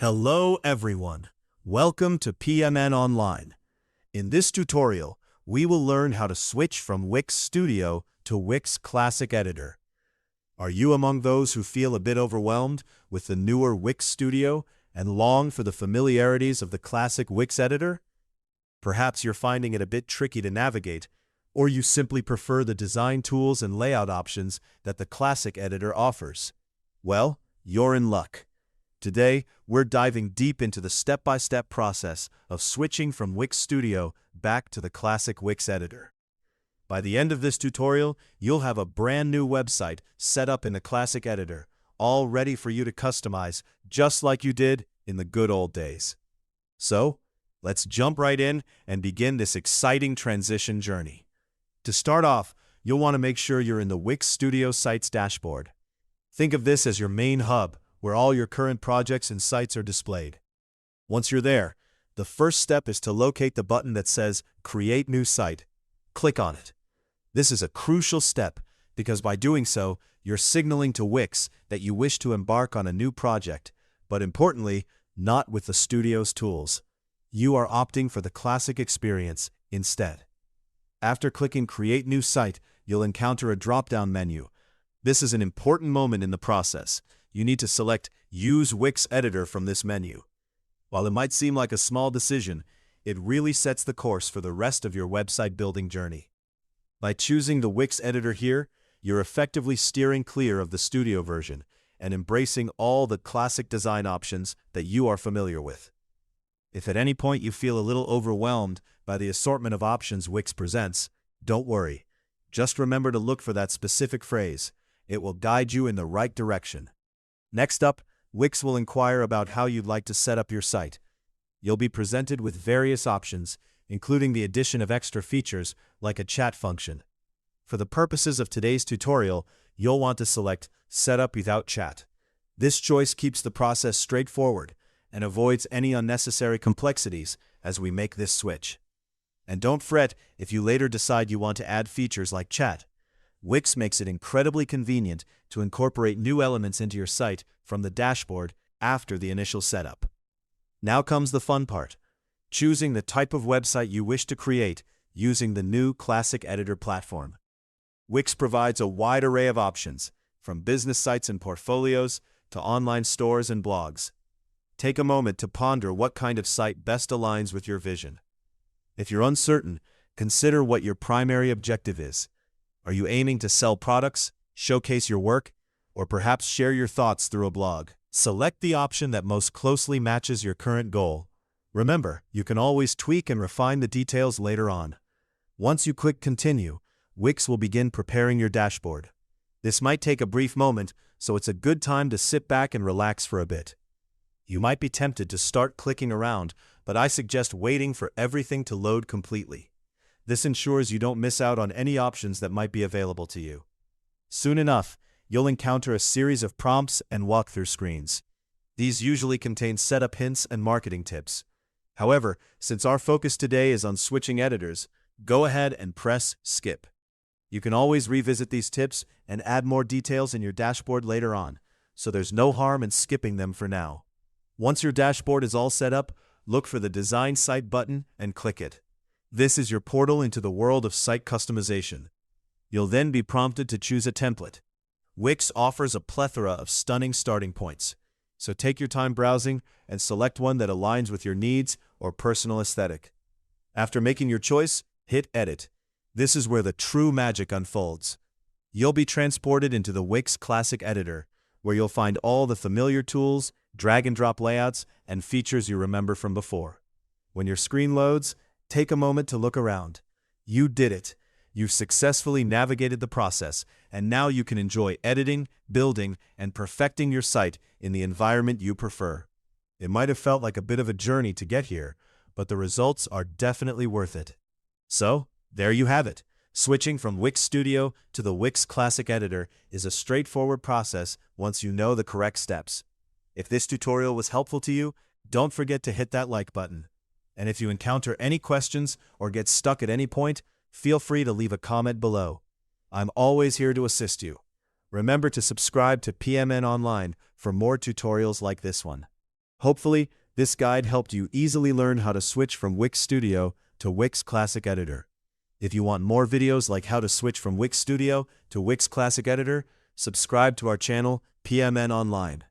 Hello everyone, welcome to PMN Online. In this tutorial, we will learn how to switch from Wix Studio to Wix Classic Editor. Are you among those who feel a bit overwhelmed with the newer Wix Studio and long for the familiarities of the classic Wix Editor? Perhaps you're finding it a bit tricky to navigate, or you simply prefer the design tools and layout options that the Classic Editor offers. Well, you're in luck. Today, we're diving deep into the step-by-step process of switching from Wix Studio back to the classic Wix Editor. By the end of this tutorial, you'll have a brand new website set up in the Classic Editor, all ready for you to customize just like you did in the good old days. So, let's jump right in and begin this exciting transition journey. To start off, you'll want to make sure you're in the Wix Studio Sites dashboard. Think of this as your main hub, where all your current projects and sites are displayed. Once you're there, the first step is to locate the button that says Create New Site. Click on it. This is a crucial step because by doing so, you're signaling to Wix that you wish to embark on a new project, but importantly, not with the Studio's tools. You are opting for the classic experience instead. After clicking Create New Site, you'll encounter a drop-down menu. This is an important moment in the process. You need to select Use Wix Editor from this menu. While it might seem like a small decision, it really sets the course for the rest of your website building journey. By choosing the Wix Editor here, you're effectively steering clear of the Studio version and embracing all the classic design options that you are familiar with. If at any point you feel a little overwhelmed by the assortment of options Wix presents, don't worry. Just remember to look for that specific phrase. It will guide you in the right direction. Next up, Wix will inquire about how you'd like to set up your site. You'll be presented with various options, including the addition of extra features like a chat function. For the purposes of today's tutorial, you'll want to select Setup Without Chat. This choice keeps the process straightforward and avoids any unnecessary complexities as we make this switch. And don't fret if you later decide you want to add features like chat. Wix makes it incredibly convenient to incorporate new elements into your site from the dashboard after the initial setup. Now comes the fun part, choosing the type of website you wish to create using the new Classic Editor platform. Wix provides a wide array of options, from business sites and portfolios to online stores and blogs. Take a moment to ponder what kind of site best aligns with your vision. If you're uncertain, consider what your primary objective is. Are you aiming to sell products, showcase your work, or perhaps share your thoughts through a blog? Select the option that most closely matches your current goal. Remember, you can always tweak and refine the details later on. Once you click Continue, Wix will begin preparing your dashboard. This might take a brief moment, so it's a good time to sit back and relax for a bit. You might be tempted to start clicking around, but I suggest waiting for everything to load completely. This ensures you don't miss out on any options that might be available to you. Soon enough, you'll encounter a series of prompts and walkthrough screens. These usually contain setup hints and marketing tips. However, since our focus today is on switching editors, go ahead and press Skip. You can always revisit these tips and add more details in your dashboard later on, so there's no harm in skipping them for now. Once your dashboard is all set up, look for the Design Site button and click it. This is your portal into the world of site customization. You'll then be prompted to choose a template. Wix offers a plethora of stunning starting points, so take your time browsing and select one that aligns with your needs or personal aesthetic. After making your choice, hit Edit. This is where the true magic unfolds. You'll be transported into the Wix Classic Editor, where you'll find all the familiar tools, drag-and-drop layouts, and features you remember from before. When your screen loads, take a moment to look around. You did it. You've successfully navigated the process, and now you can enjoy editing, building, and perfecting your site in the environment you prefer. It might have felt like a bit of a journey to get here, but the results are definitely worth it. So, there you have it. Switching from Wix Studio to the Wix Classic Editor is a straightforward process once you know the correct steps. If this tutorial was helpful to you, don't forget to hit that like button. And if you encounter any questions or get stuck at any point, feel free to leave a comment below. I'm always here to assist you. Remember to subscribe to PMN Online for more tutorials like this one. Hopefully, this guide helped you easily learn how to switch from Wix Studio to Wix Classic Editor. If you want more videos like how to switch from Wix Studio to Wix Classic Editor, subscribe to our channel, PMN Online.